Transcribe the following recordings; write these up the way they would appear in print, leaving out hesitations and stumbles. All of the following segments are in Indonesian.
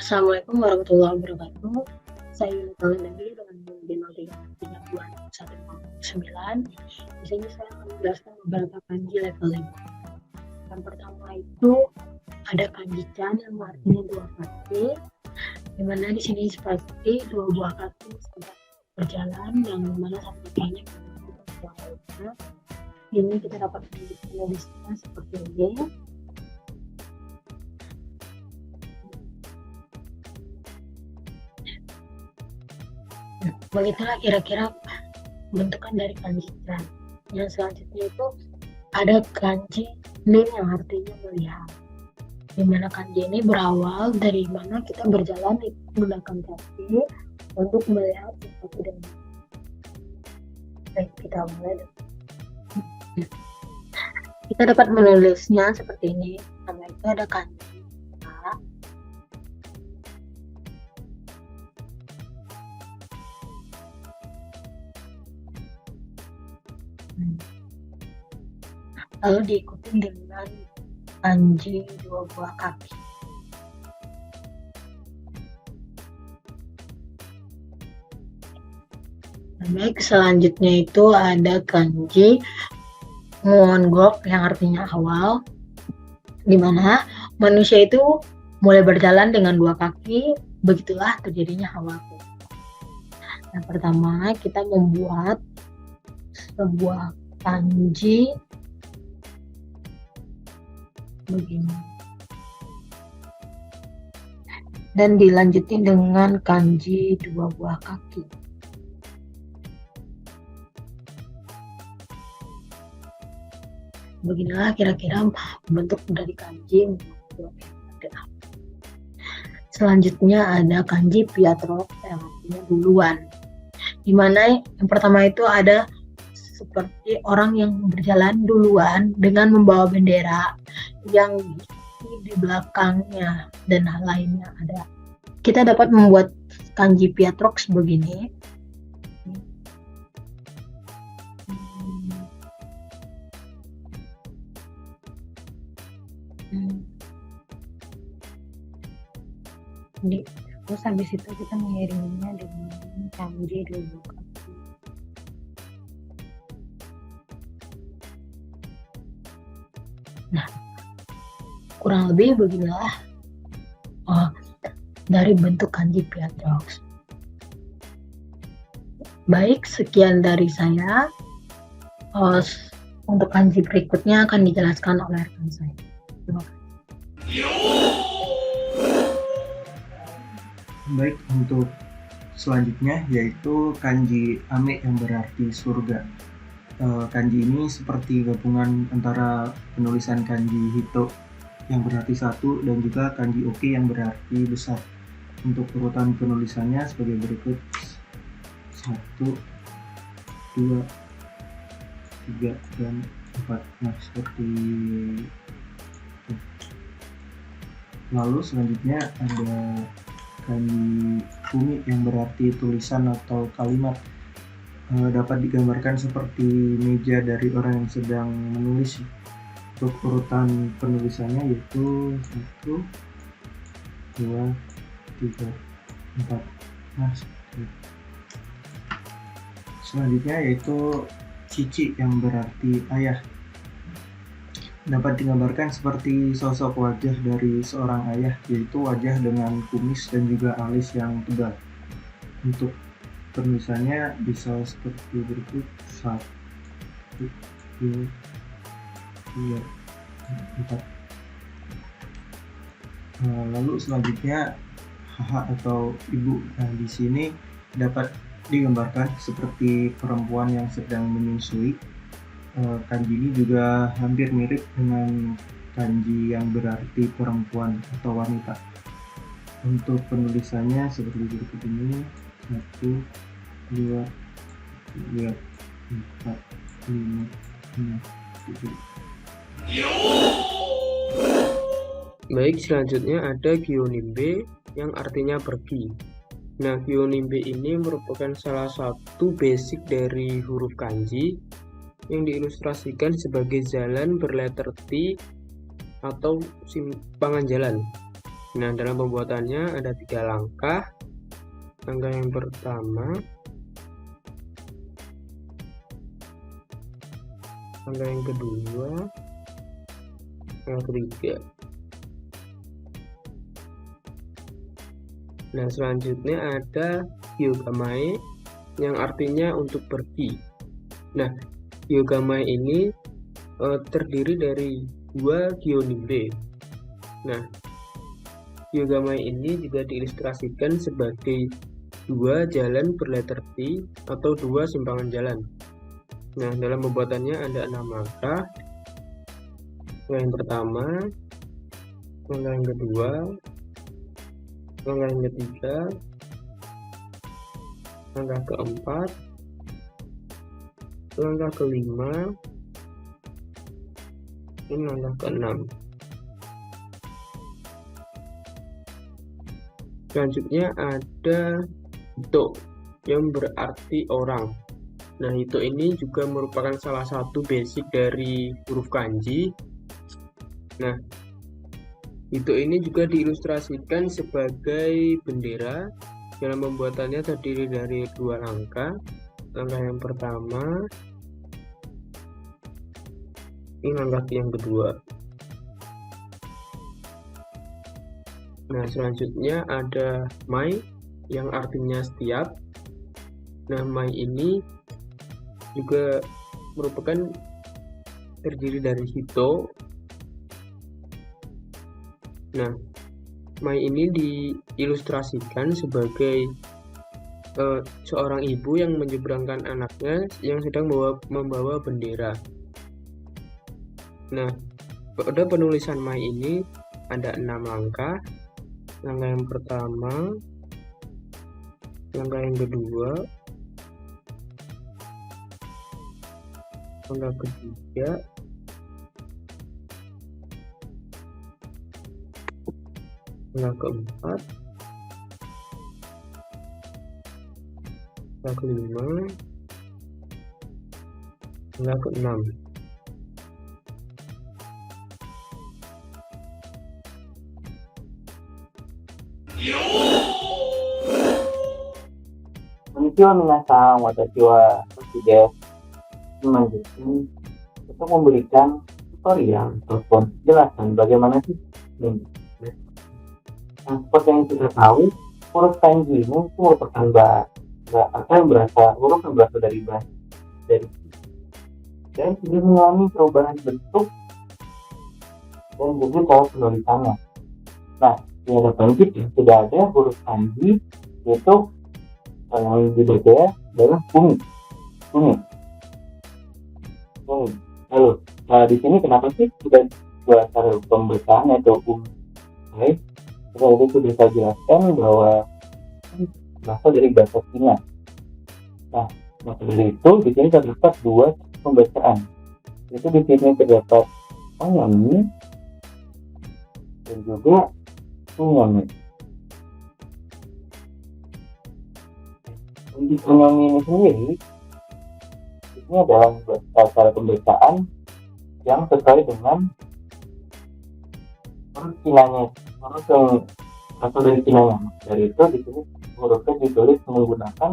Assalamualaikum warahmatullahi wabarakatuh. Saya Yunita Lendagi dengan NIM 03321519. Di sini saya akan menjelaskan beberapa kanji level 5. Yang pertama itu ada kanji Chan yang artinya dua kaki, dimana di sini seperti dua buah kaki sedang berjalan yang mana satu kakinya berwarna. Ini kita dapat menulisnya seperti ini. Begitulah kira-kira bentukan dari kanji Chan. Yang selanjutnya itu ada kanji Nin yang artinya melihat, dimana kanji ini berawal dari mana kita berjalan menggunakan kaki untuk melihat sesuatu dengan baik. Kita mulai. Kita dapat menulisnya seperti ini. Pertama itu ada kanji A, lalu diikuti dengan kanji dua buah kaki. Baik, selanjutnya itu ada kanji Ngongok yang artinya awal, dimana manusia itu mulai berjalan dengan dua kaki, begitulah terjadinya awal. Yang pertama kita membuat sebuah kanji begini dan dilanjutin dengan kanji dua buah kaki. Beginilah kira-kira bentuk dari kanji. Selanjutnya ada kanji Piatrok yang artinya duluan, dimana yang pertama itu ada seperti orang yang berjalan duluan dengan membawa bendera yang di belakangnya dan hal lainnya ada. Kita dapat membuat kanji Piatrox begini. Terus habis itu kita mengiringinya dengan kanji dua buah kaki. Nah, kurang lebih beginilah dari bentuk kanji Piatrox. Baik, sekian dari saya. Untuk kanji berikutnya akan dijelaskan oleh rekan saya. Terima kasih. Baik, untuk selanjutnya yaitu kanji Ame yang berarti surga. Kanji ini seperti gabungan antara penulisan kanji Hito yang berarti satu dan juga kanji Oki yang berarti besar. Untuk urutan penulisannya sebagai berikut: 1, 2, 3, dan 4. Nah, seperti itu. Lalu selanjutnya ada kanji Fumi yang berarti tulisan atau kalimat. Dapat digambarkan seperti meja dari orang yang sedang menulis. Untuk urutan penulisannya yaitu 1, 2, 3, 4. Nah, selanjutnya yaitu Cici yang berarti ayah. Dapat digambarkan seperti sosok wajah dari seorang ayah, yaitu wajah dengan kumis dan juga alis yang tebal. Untuk penulisannya bisa seperti berikut: 1, 2, 3, 4. Lalu selanjutnya haha atau ibu. Nah, di sini dapat digambarkan seperti perempuan yang sedang menyusui. Kanji ini juga hampir mirip dengan kanji yang berarti perempuan atau wanita. Untuk penulisannya seperti berikut ini: 1, 2, 3, 4, 5, 6, 7. Baik, selanjutnya ada Gyonimbe yang artinya pergi. Nah, Gyonimbe ini merupakan salah satu basic dari huruf kanji yang diilustrasikan sebagai jalan berletter T atau simpangan jalan. Nah, dalam pembuatannya ada 3 langkah. Langkah yang pertama, langkah yang kedua, yang ketiga. Nah, selanjutnya ada gyogamae yang artinya untuk pergi. Nah, gyogamae ini terdiri dari 2 gyonimbe. Nah, gyogamae ini juga diilustrasikan sebagai 2 jalan berletter T atau 2 simpangan jalan. Nah, dalam pembuatannya ada 6 langkah. Yang pertama, langkah yang kedua, langkah yang ketiga, langkah keempat, langkah kelima, dan langkah keenam. Selanjutnya ada hito yang berarti orang. Nah, hito ini juga merupakan salah satu basic dari huruf kanji. Nah, hito ini juga diilustrasikan sebagai bendera. Dalam pembuatannya terdiri dari 2 langkah. Langkah yang pertama, ini langkah yang kedua. Nah, selanjutnya ada mai yang artinya setiap. Nah, mai ini juga merupakan terdiri dari hito. Nah, mai ini diilustrasikan sebagai seorang ibu yang menyeberangkan anaknya yang sedang membawa bendera. Nah, pada penulisan mai ini ada 6 langkah. Langkah yang pertama, langkah yang kedua, langkah ketiga, langkah keempat, langkah kelima, langkah keenam. Konnichiwa minasan, watashi wa Toshi desu. Melanjutkan untuk memberikan tutorial ataupun penjelasan bagaimana sih ini. Nah, seperti yang kita tahu, huruf kanji ini merupakan huruf yang berasal dari bahasa dan sudah mengalami perubahan bentuk dan juga cara penulisannya. Nah, di hadapan kita tidak ada huruf kanji, yaitu yang dibaca adalah bumi. Lalu, di sini kenapa sih kita buat cara pembacaan atau bumi? Baik, tadi sudah saya jelaskan bahwa berasal dari bahasa Cina. Nah, maka dari itu di sini terdapat 2 pembacaan. Itu di sini terdapat onyomi dan juga onyomi. Untuk onyomi ini sendiri, ini adalah cara pembacaan yang sesuai dengan huruf Cinanya, huruf yang berasal dari Cinanya. Dari itu di sini hurufnya ditulis menggunakan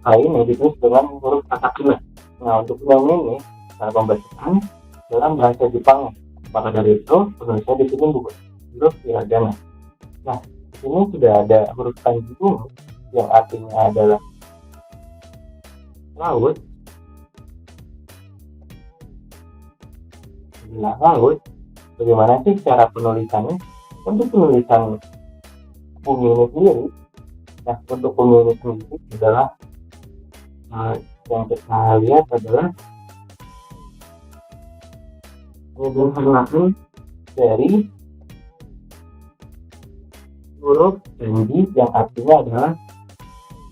kali ini ditulis dengan huruf katakana. Nah, untuk onyomi ini cara pembacaan dalam bahasa Jepang. Maka dari itu penulisnya di sini huruf hiragana. Nah, di sini sudah ada huruf kanji yang artinya adalah laut. Laut. Bagaimana sih cara penulisannya? Untuk penulisan bumi ini sendiri, nah untuk bumi ini sendiri adalah yang kita lihat adalah menyederhanakan dari huruf kanji yang artinya adalah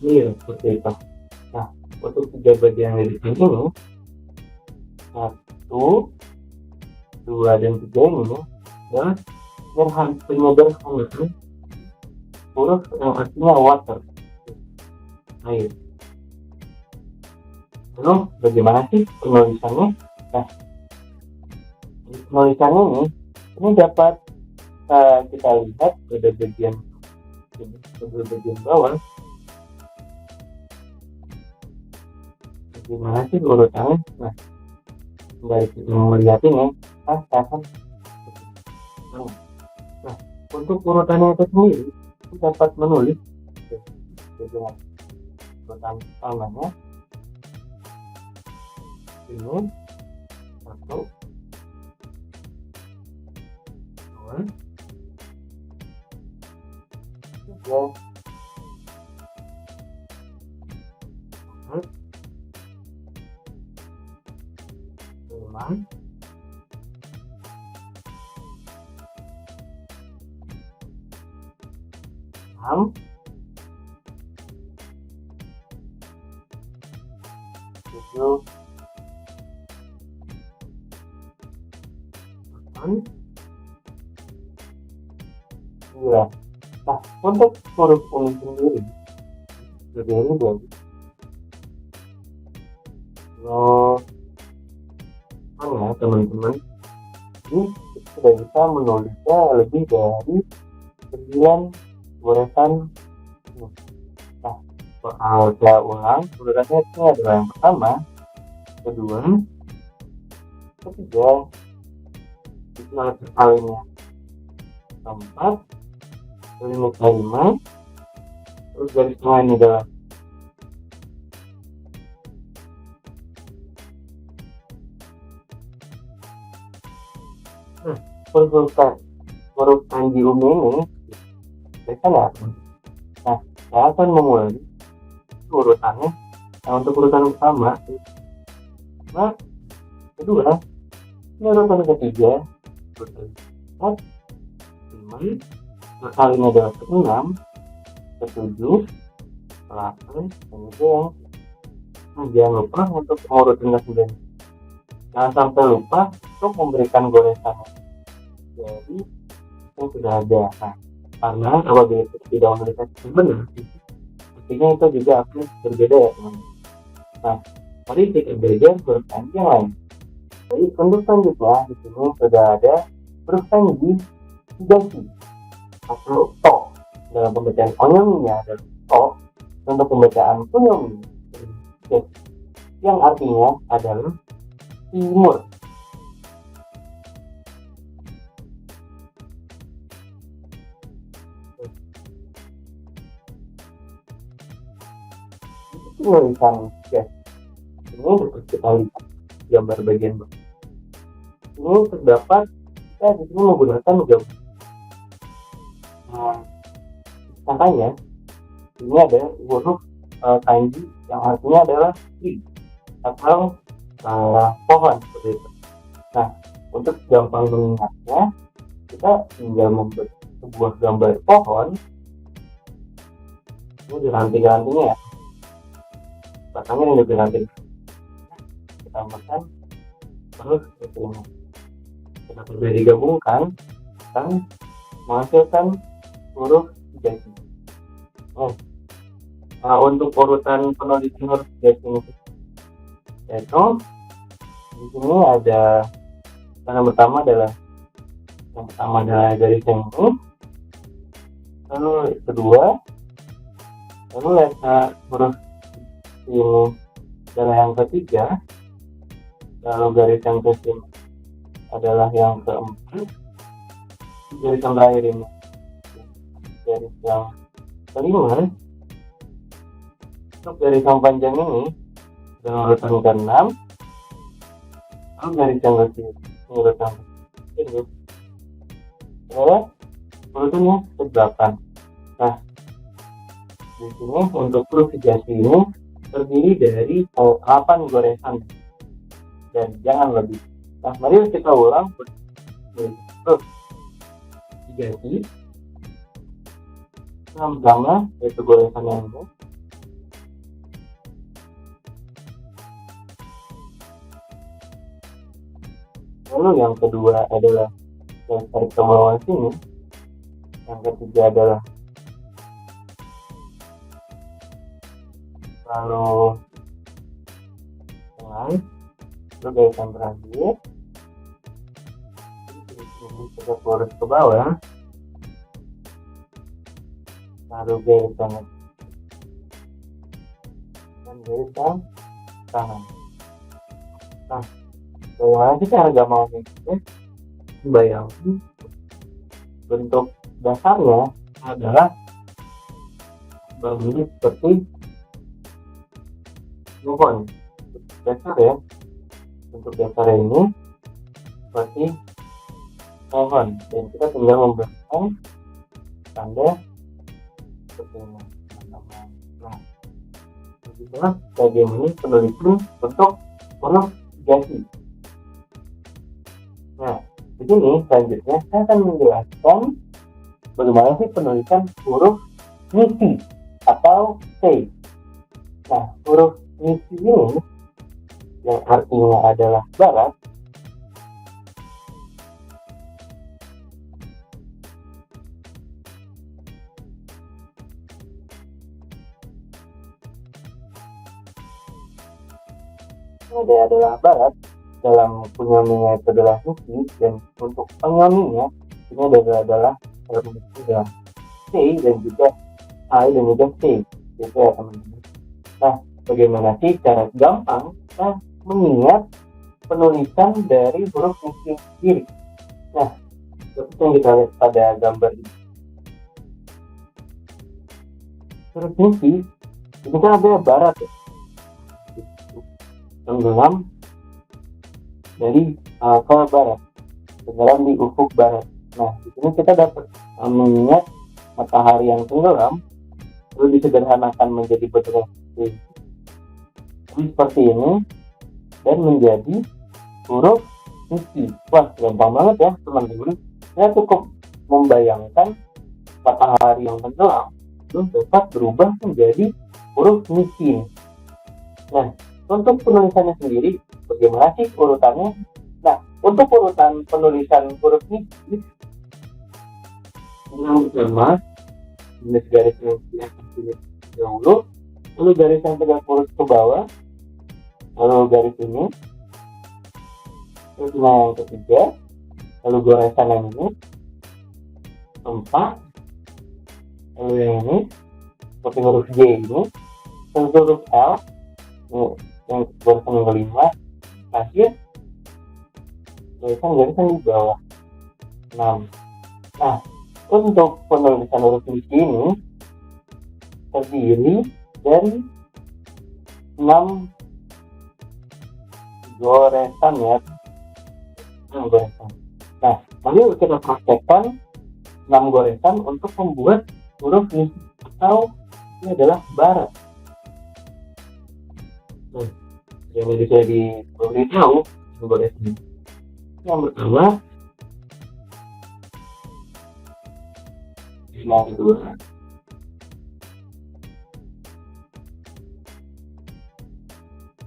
seperti itu. Nah, untuk 3 bagian dari sini 1, 2, dan 3 ini adalah penyederhanaan huruf yang artinya water, air. Lalu bagaimana sih penulisannya? Nah, penulisannya ini dapat kita lihat pada bagian bawah, gimana sih urutannya. Nah, dari kita melihat ini, saya akan untuk urutannya itu sendiri dapat menulis dengan urutan pertamanya ini 1, 2, 3, 4, 5, 6, 7, 8, 9. Nah, untuk huruf uni sendiri terdiri dari ya teman-teman, ini sudah bisa menulisnya lebih dari 9 goresan. Nah, saya ulang, urutannya ini adalah yang pertama, kedua, ketiga, kalinya keempat, kalinya kelima, terus garis tengah ini adalah huruf kanji umi ini biasanya. Nah, saya akan memulai urutannya. Nah, untuk urutan pertama, nah, kedua, ini urutan ketiga, urutan 4, 5, kalinya adalah ke-6, ke-7, ke-8, dan itu yang jangan lupa untuk urutan ke-9. Jangan sampai lupa untuk memberikan goresan jadi yang sudah ada. Nah, karena apabila kita tidak memberikan benar, artinya itu juga akan berbeda ya teman. Nah, mari kita belajar huruf kanji yang lain. Jadi untuk selanjutnya di sini sudah ada huruf kanji higashi atau to. Dalam pembacaan onyominya adalah to. Untuk pembacaan kunyomi yang artinya adalah timur. Tulisan ya, ini dapat kita lihat gambar bagian bawah. Ini terdapat kita di sini menggunakan gambar. Makanya ini ada huruf kanji yang artinya adalah tree atau pohon seperti itu. Nah, untuk gampang mengingatnya, kita tinggal membuat sebuah gambar pohon. Ini di ranting-rantingnya ya. Batangnya yang lebih ranting. Kita tambahkan terus ini. Kita sudah digabungkan dan menghasilkan huruf higashi. Nah, untuk urutan penulisan huruf higashi ini yaitu di sini ada yang pertama adalah garis yang ini, lalu kedua, lalu letak huruf ini adalah yang ketiga, lalu garis yang kesini adalah yang keempat, garis yang terakhir ini garis yang kelima. Untuk garis yang panjang ini dengan urutan ke-6, lalu garis yang kecil urutan ini urutannya ke-8. Nah, di sini untuk huruf higashi ini terdiri dari 8 goresan dan jangan lebih. Nah, mari kita ulang huruf higashi yang pertama yaitu goresan yang ini, lalu yang kedua adalah tarik ke bawah sini, yang ketiga adalah lalu tengah, lalu garisan terakhir kita lurus ke bawah, lalu garis yang dan garis yang kanan. Nah, bagaimana sih cara gampangnya? Bayangkan bentuk dasarnya adalah berbentuk seperti pohon. Dasar ya, bentuk dasar ini seperti pohon, dan kita tinggal memberikan tanda seperti ini. Nah, begitulah bagaimana penulisan bentuk huruf jasi. Nah, di sini selanjutnya saya akan menjelaskan bagaimana sih penulisan huruf nisi atau C. Nah, huruf nisi ini yang artinya adalah barat adalah barat, dalam kunyaminya itu adalah nisi, dan untuk penyaminya ini adalah C dan juga I dan juga C gitu ya teman-teman. Nah, bagaimana sih cara gampang kita mengingat penulisan dari huruf nisi sendiri? Nah, seperti yang kita lihat pada gambar ini, huruf nisi ini kan ada barat ya, tenggelam dari ke barat, tenggelam di ufuk barat. Nah, di sini kita dapat mengingat matahari yang tenggelam lalu disederhanakan menjadi bentuk seperti ini dan menjadi huruf nisi. Wah, gampang banget ya teman-teman. Saya cukup membayangkan matahari yang tenggelam itu dapat berubah menjadi huruf nisi. Nah, untuk penulisannya sendiri, bagaimana sih urutannya? Nah, untuk urutan penulisan huruf nisi, yang pertama, menulis garis yang dahulu, lalu garis yang tegak lurus ke bawah, lalu garis ini, terus yang ketiga, lalu goresan yang ini, 4, lalu yang ini, seperti huruf J ini, terus huruf L, yang goresan yang kelima, terakhir garisan di bawah 6. Nah, untuk penulisan huruf nisi ini terdiri dari 6 goresan ya, 6 goresan. Nah, mari kita praktekkan 6 goresan untuk membuat huruf nisi atau ini adalah barat. Yang bisa diberitahu goresan. Yang pertama, yang kedua,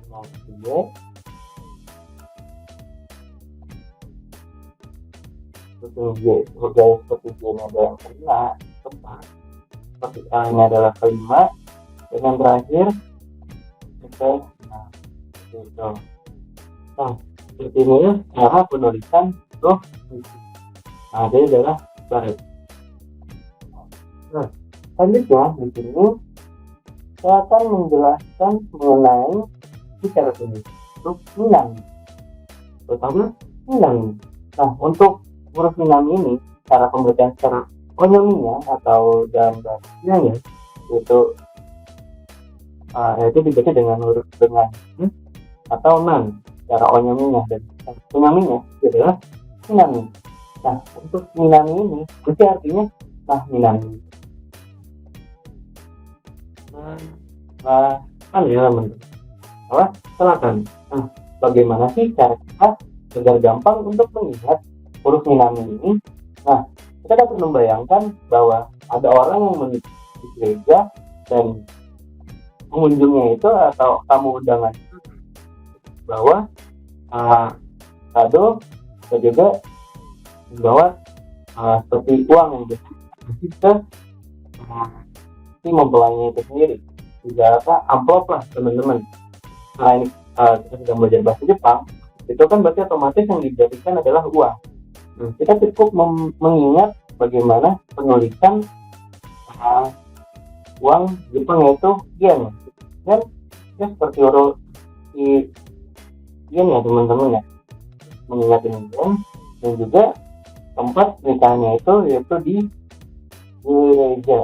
yang ketiga, garis seperti J ini adalah kelima, seperti A ini adalah kelima, dan yang terakhir kita gitu. Nah, seperti ini ya cara penulisan huruf nisi. Nah, ini adalah barat. Nah, selanjutnya di sini saya akan menjelaskan mengenai cara penulisan huruf minang. Pertama, minang. Nah, untuk huruf minang ini cara pembacaan secara onyaminya atau dalam bahasanya itu dibaca dengan huruf dengan atau nan, cara onyaminya, dan penyaminya adalah minami. Nah, untuk minami ini berarti artinya minami. Ya teman-teman. Silakan. Nah, bagaimana sih cara kita agar gampang untuk mengingat huruf minami ini? Nah, kita dapat membayangkan bahwa ada orang yang menuju di gereja dan pengunjungnya itu atau tamu undangan bahwa kado dan juga membawa seperti uang yang bisa si mempelainya itu sendiri, tidak amplop lah teman-teman. Nah, ini kita sedang belajar bahasa Jepang, itu kan berarti otomatis yang dijadikan adalah uang. Kita cukup mengingat bagaimana penulisan uang Jepang yaitu yen. Dan ya seperti huruf yen ya teman-teman ya, mengingat ini yen. Dan juga tempat nikahnya yaitu di gereja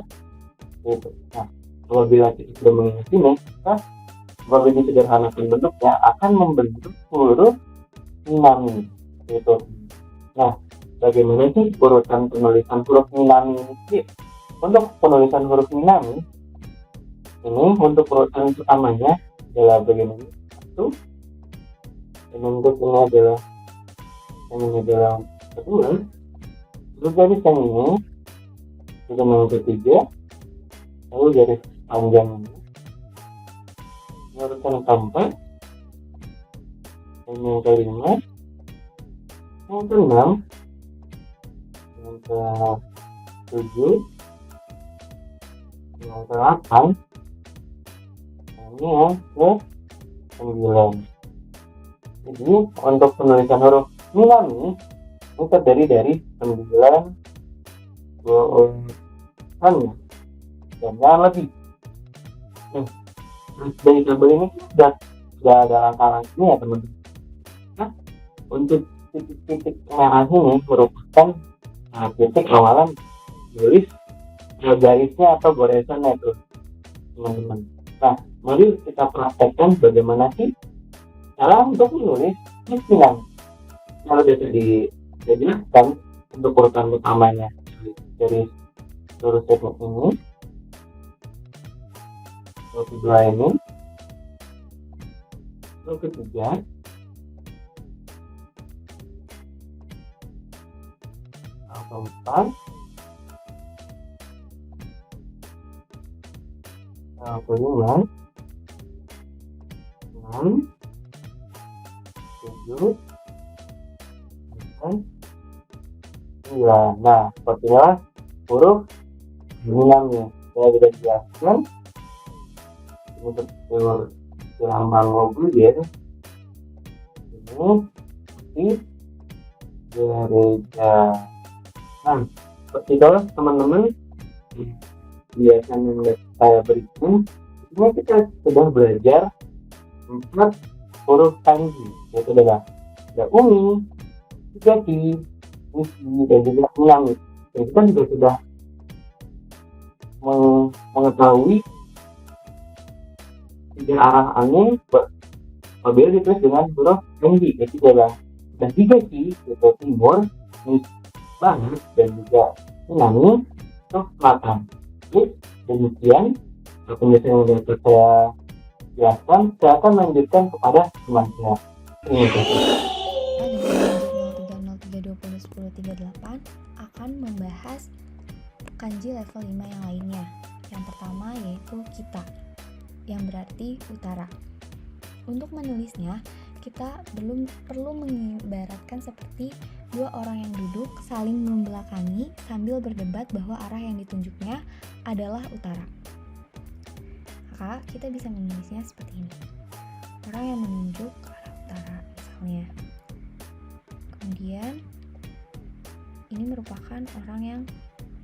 gitu. Nah, apabila kita sudah mengingat ini, kita apabila disederhanakan bentuknya akan membentuk huruf minami gitu. Nah, bagaimana sih urutan penulisan huruf minami ini? Untuk penulisan huruf minami ini, untuk urutan utamanya adalah bagaimana? Satu, bentuk ini adalah kedua, terus garis yang ini, kemudian yang ketiga, lalu garis panjang ini, urutan keempat, dan yang kelima, yang keenam, yang ke-7, yang ke-8, ini yang ke-9. Jadi untuk penulisan huruf minami ini terdiri dari 9 urutan dan jangan lebih. Dari tabel ini sudah ada langkah-langkahnya ya teman-teman. Nah, untuk titik-titik merah ini merupakan titik awalan tulis garisnya atau goresannya itu teman-teman. Nah, mari kita praktekkan bagaimana sih cara untuk menulis minami. Kalau dijelaskan untuk urutan utamanya dari seluruh teknik ini, yang kedua ini, yang ketiga, yang keempat, yang kelima, 6, 7, 9. Nah, seperti inilah huruf minami. Saya sudah jelaskan untuk lambang mobil ya. Ini di gereja. Nah, seperti itu teman-teman. Biasanya yang saya berikan, ini kita sudah belajar 4 huruf kanji, yaitu adalah ada umi, jaki, usi, dan juga minami. Dan kita juga sudah mengetahui 3 arah angin apabila ditulis dengan huruf kanji, yaitu adalah dan higaki, yaitu timur, barat, dan juga minami itu selatan. Demikian penjelasan yang dapat saya jelaskan. Saya akan lanjutkan kepada teman saya. Terima kasih. Dengan 0303201038 akan membahas kanji level 5 yang lainnya. Yang pertama yaitu kita, yang berarti utara. Untuk menulisnya, kita perlu mengibaratkan seperti 2 orang yang duduk saling membelakangi sambil berdebat bahwa arah yang ditunjuknya adalah utara. Maka kita bisa menulisnya seperti ini. Orang yang menunjuk ke arah utara misalnya. Kemudian ini merupakan orang yang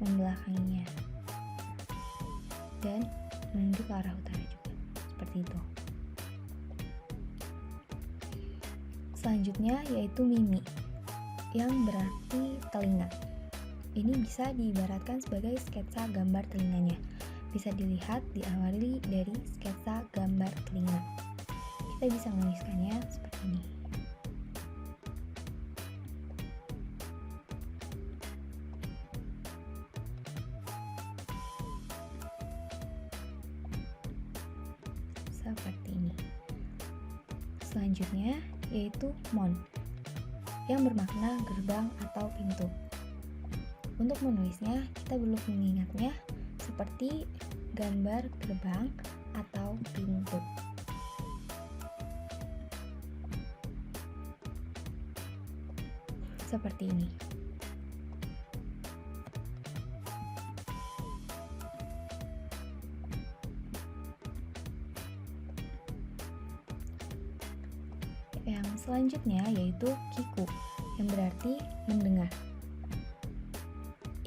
membelakanginya dan menunjuk ke arah utara juga. Seperti itu. Selanjutnya yaitu mimi, yang berarti telinga. Ini bisa diibaratkan sebagai sketsa gambar telinganya. Bisa dilihat diawali dari sketsa gambar telinga. Kita bisa menuliskannya seperti ini. Seperti ini. Selanjutnya yaitu mon, yang bermakna gerbang atau pintu. Untuk menulisnya, kita perlu mengingatnya seperti gambar gerbang atau pintu. Seperti ini. Yang selanjutnya yaitu kiku, yang berarti mendengar.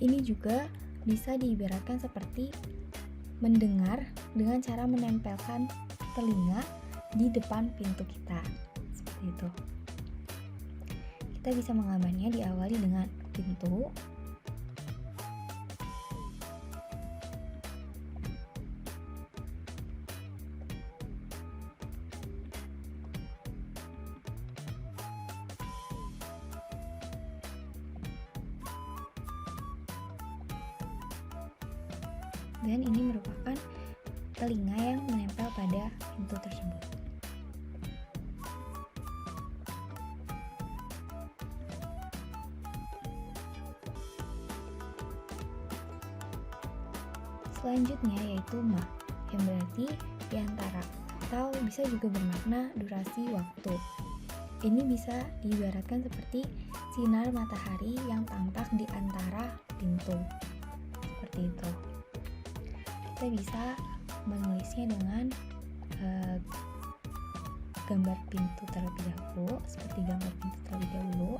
Ini juga bisa diibaratkan seperti mendengar dengan cara menempelkan telinga di depan pintu kita. Seperti itu. Kita bisa menggambarnya diawali dengan pintu. Dan ini merupakan telinga yang menempel pada pintu tersebut. Selanjutnya yaitu ma, yang berarti diantara, atau bisa juga bermakna durasi waktu. Ini bisa diibaratkan seperti sinar matahari yang tampak di antara pintu. Seperti itu. Kita bisa menulisnya dengan gambar pintu terlebih dahulu, seperti gambar pintu terlebih dahulu.